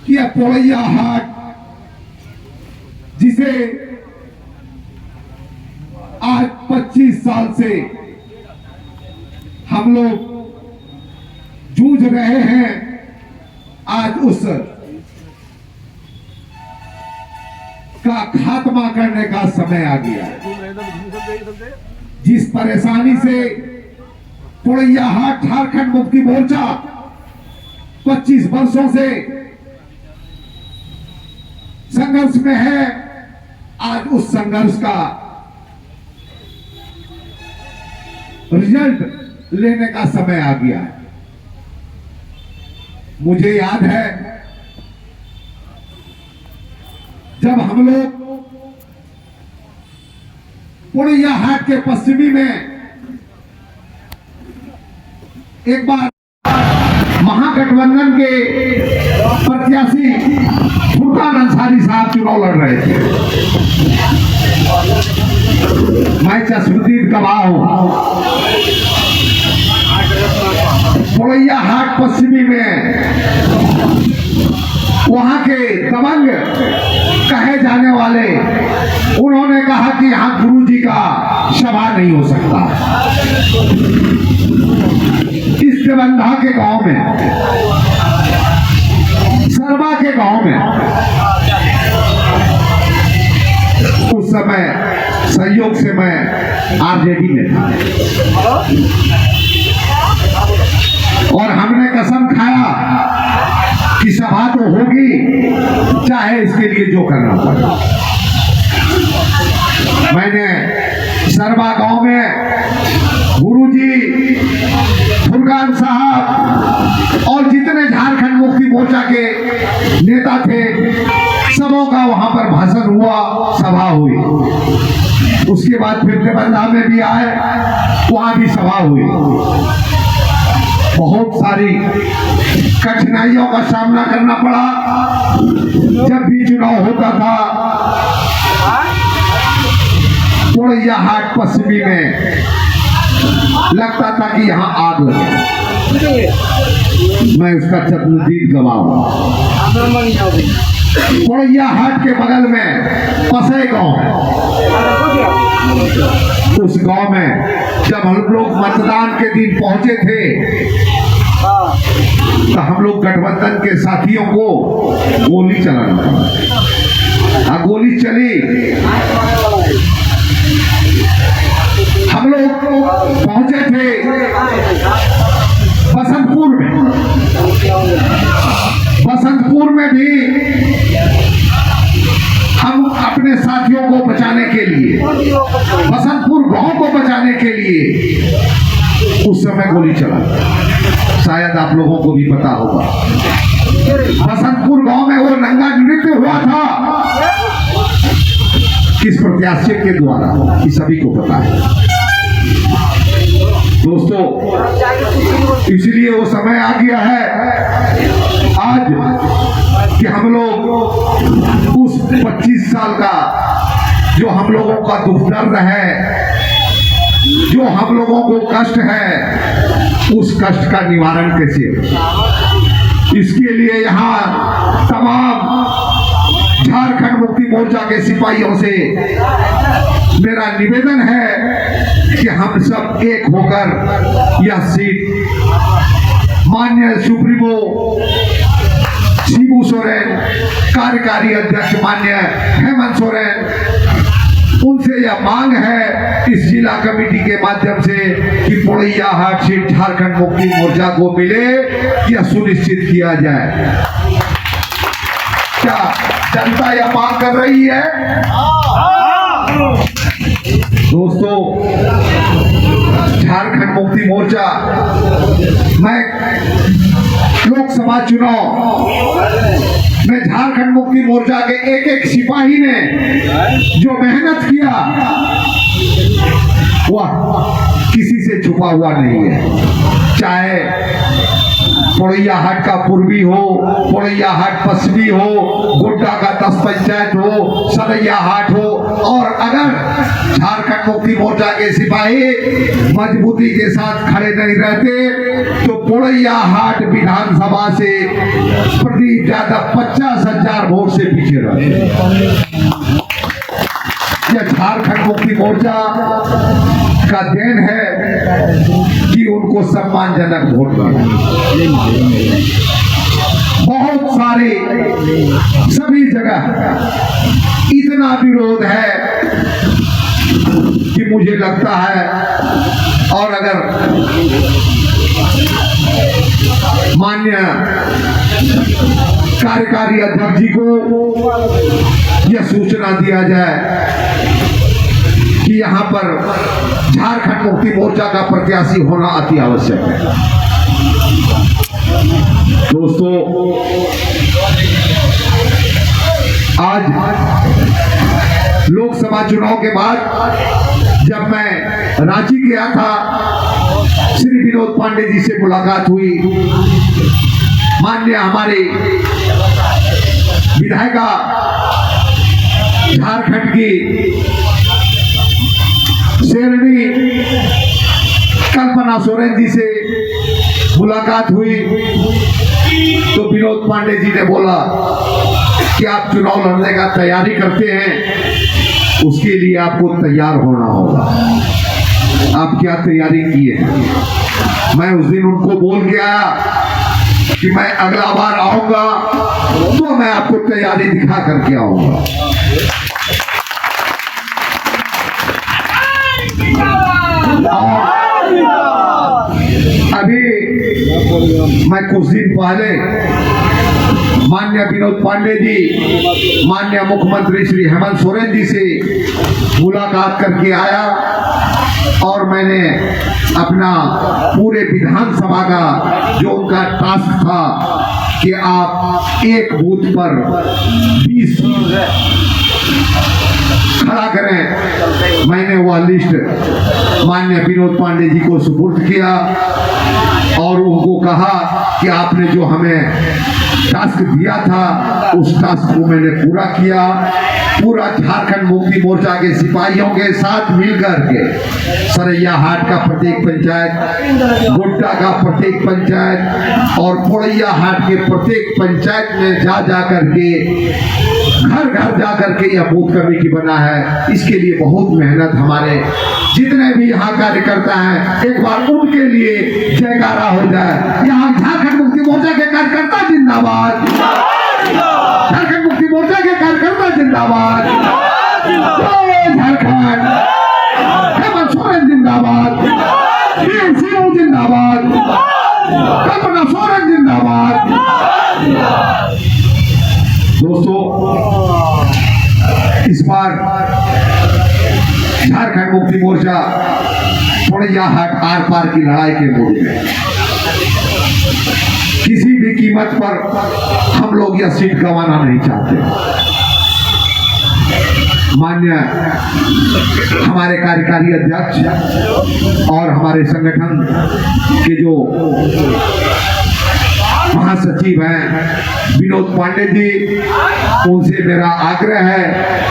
कि पोड़ैया हाट जिसे आज 25 साल से हम लोग जूझ रहे हैं, आज उस का खात्मा करने का समय आ गया है। जिस परेशानी से पोड़ैया हाट झारखंड मुक्ति मोर्चा 25 वर्षों से संघर्ष में है, आज उस संघर्ष का रिजल्ट लेने का समय आ गया है। मुझे याद है जब हम लोग पोड़ैया हाट के पश्चिमी में एक बार महागठबंधन के प्रत्याशी फुरकान अंसारी साहब चुनाव लड़ रहे थे। मैं चश्मदीद गवाह हूं। पोड़ैया हाट पश्चिमी में वहां के दबंग कहे जाने वाले उन्होंने कहा कि यहां गुरुजी का सभा नहीं हो सकता। इस देवंधा के गांव में, सरबा के गांव में उस समय सहयोग से मैं आरजेडी में था और हमने कसम खाया कि सभा तो होगी, चाहे इसके लिए जो करना पड़े। मैंने सरबा गांव में गुरुजी, फुरकान साहब और जितने झारखंड मुक्ति मोर्चा के नेता थे, सबों का वहां पर भाषण हुआ, सभा हुई। उसके बाद फिर देवंधा में भी आए, वहां भी सभा हुई। बहुत सारी कठिनाइयों का सामना करना पड़ा। जब भी चुनाव होता था पोड़ैया हाट पश्चिमी में लगता था कि यहां आग लगे। मैं उसका चश्मदीद गवाह हूं। पोड़ैया हाट के बगल में पसई गांव है। उस गांव में जब हम लोग मतदान के दिन पहुंचे थे तो हम लोग गठबंधन के साथियों को गोली चलाना पड़ा। गोली चली, हम लोग पहुंचे थे बसंतपुर में। बसंतपुर में भी हम अपने साथियों को बचाने के लिए, बसंतपुर गांव को बचाने के लिए उस समय गोली चला। शायद आप लोगों को भी पता होगा, बसंतपुर गांव में वो नंगा नृत्य हुआ था किस प्रत्याशी के द्वारा, कि सभी को पता है दोस्तों। इसलिए वो समय आ गया है आज कि हम लोग उस 25 साल का जो हम लोगों का दुख दर्द है, जो हम लोगों को कष्ट है, उस कष्ट का निवारण कैसे हो, इसके लिए यहाँ तमाम झारखंड मुक्ति मोर्चा के सिपाहियों से मेरा निवेदन है कि हम सब एक होकर यह सीट माननीय सुप्रीमो शिबू सोरेन, कार्यकारी अध्यक्ष माननीय हेमंत सोरेन, उनसे यह मांग है इस जिला कमेटी के माध्यम से कि पोड़ैया हाट सीट झारखंड मुक्ति मोर्चा को मिले, यह सुनिश्चित किया जाए। क्या जनता यह मांग कर रही है? दोस्तों, झारखंड मुक्ति मोर्चा, मैं लोकसभा चुनाव में झारखंड मुक्ति मोर्चा के एक एक सिपाही ने जो मेहनत किया वह किसी से छुपा हुआ नहीं है। चाहे पोड़ैया हाट का पूर्वी हो, पोड़ैया हाट पश्चिमी हो, गोड्डा का 10 पंचायत हो, सरैया हाट हो, और अगर झारखंड मुक्ति मोर्चा के सिपाही मजबूती के साथ खड़े नहीं रहते तो पोड़ैया हाट विधानसभा से प्रदीप यादव 50,000 वोट से पीछे रहे। यह झारखंड मुक्ति मोर्चा का देन है कि उनको सम्मानजनक वोट मिला। बहुत सारे सभी जगह इतना विरोध है कि मुझे लगता है, और अगर माननीय कार्यकारी अध्यक्ष जी को यह सूचना दिया जाए कि यहाँ पर झारखंड मुक्ति मोर्चा का प्रत्याशी होना अति आवश्यक है। दोस्तों, आज लोकसभा चुनाव के बाद जब मैं रांची गया था, श्री विनोद पांडे जी से मुलाकात हुई। माननीय हमारे विधायिका झारखंड की शेरनी कल्पना सोरेन जी से मुलाकात हुई तो विनोद पांडे जी ने बोला कि आप चुनाव लड़ने का तैयारी करते हैं, उसके लिए आपको तैयार होना होगा। आप क्या तैयारी किए हैं? मैं उस दिन उनको बोल के आया कि मैं अगला बार आऊंगा तो मैं आपको तैयारी दिखा करके आऊंगा। अभी मैं कुछ दिन पहले माननीय विनोद पांडे जी, माननीय मुख्यमंत्री श्री हेमंत सोरेन जी से मुलाकात करके आया और मैंने अपना पूरे विधानसभा का जो उनका टास्क था कि आप एक बूथ पर 20 खड़ा करें, मैंने वह लिस्ट माननीय विनोद पांडे जी को सुपुर्द किया और उनको कहा कि आपने जो हमें टास्क दिया था उस टास्क को मैंने पूरा किया। पूरा झारखंड मुक्ति मोर्चा के सिपाहियों के साथ मिलकर के सरैया हाट का प्रत्येक पंचायत, गोड्डा का प्रत्येक पंचायत और पोड़ैया हाट के प्रत्येक पंचायत में जा करके घर घर जा करके यह बूथ कमेटी बना है। इसके लिए बहुत मेहनत हमारे जितने भी यहाँ कार्यकर्ता हैं, एक बार उनके लिए जयकारा हो जाए। यहाँ झारखंड मुक्ति मोर्चा के कार्यकर्ता जिंदाबाद, झारखंड मुक्ति मोर्चा के कार्यकर्ता जिंदाबाद, झारखंड, हेमंत सोरेन जिंदाबाद, जिंदाबाद, कल्पना सोरेन जिंदाबाद। दोस्तों, इस बार झारखंड मुक्ति मोर्चा पोड़ैया हाट आर पार की लड़ाई के मूड में, किसी भी कीमत पर हम लोग यह सीट गंवाना नहीं चाहते। माननीय हमारे कार्यकारी अध्यक्ष और हमारे संगठन के जो महासचिव हैं विनोद पांडे जी, उनसे मेरा आग्रह है,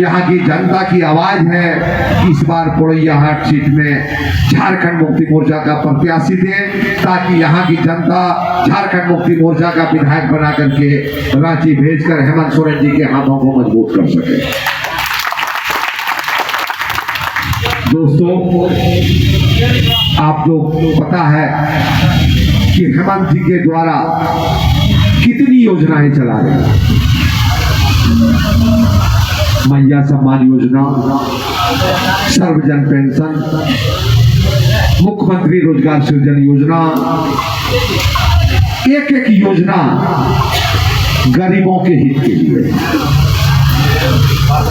यहाँ की जनता की आवाज है कि इस बार पोड़ैया हाट सीट में झारखंड मुक्ति मोर्चा का प्रत्याशी दें ताकि यहाँ की जनता झारखंड मुक्ति मोर्चा का विधायक बना करके रांची भेजकर हेमंत सोरेन जी के हाथों को मजबूत कर सके। दोस्तों, आप लोग पता है कि हेमंत जी के द्वारा कितनी योजनाएं चला रहे हैं। मैया सम्मान योजना, सर्वजन पेंशन, मुख्यमंत्री रोजगार सृजन योजना, एक एक योजना गरीबों के हित के लिए।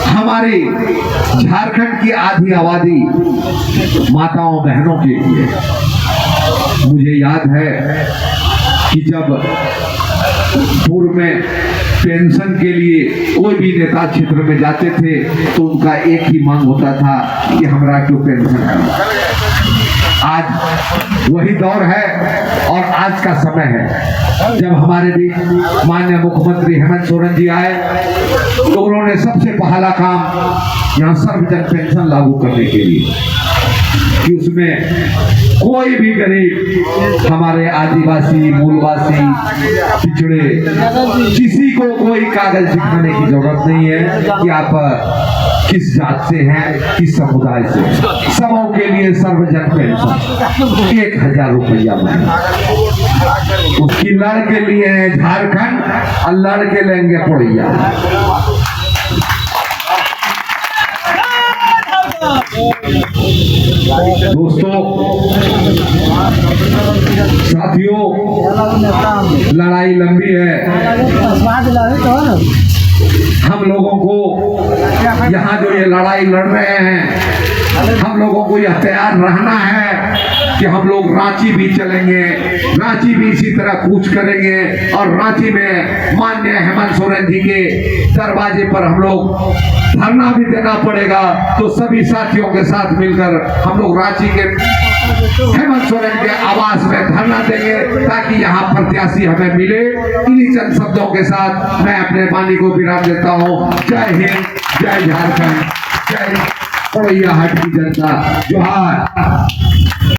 हमारी झारखंड की आधी आबादी माताओं बहनों के लिए। मुझे याद है कि जब पूर्व में पेंशन के लिए कोई भी नेता क्षेत्र में जाते थे तो उनका एक ही मांग होता था कि हमरा क्यों पेंशन है। आज वही दौर है और आज का समय है जब हमारे भी माननीय मुख्यमंत्री हेमंत सोरेन जी आए तो उन्होंने सबसे पहला काम यहाँ सर्वजन पेंशन लागू करने के लिए कि उसमें कोई भी गरीब, हमारे आदिवासी, मूलवासी, पिछड़े, किसी को कोई कागज दिखाने की जरूरत नहीं है कि आप किस जात से हैं, किस समुदाय से। सबों के लिए सर्वजन पेंशन 1000 रुपया महीना। उसकी लड़ के लिए है झारखंड और लड़ के लेंगे पुड़िया। दोस्तों, साथियों, लड़ाई लंबी है। हम लोगों को यहाँ जो ये लड़ाई लड़ रहे हैं, हम लोगों को यह तैयार रहना है कि हम लोग रांची भी चलेंगे, रांची भी इसी तरह कूच करेंगे और रांची में माननीय हेमंत सोरेन जी के दरवाजे पर हम लोग धरना भी देना पड़ेगा। तो सभी साथियों के साथ मिलकर हम लोग रांची के हेमंत सोरेन के आवास में धरना देंगे ताकि यहाँ प्रत्याशी हमें मिले। इन्हीं चंद शब्दों के साथ मैं अपने वाणी को विराम देता हूँ। जय हिंद, जय झारखंड, जय पुड़िया हाट की जनता, जोहार।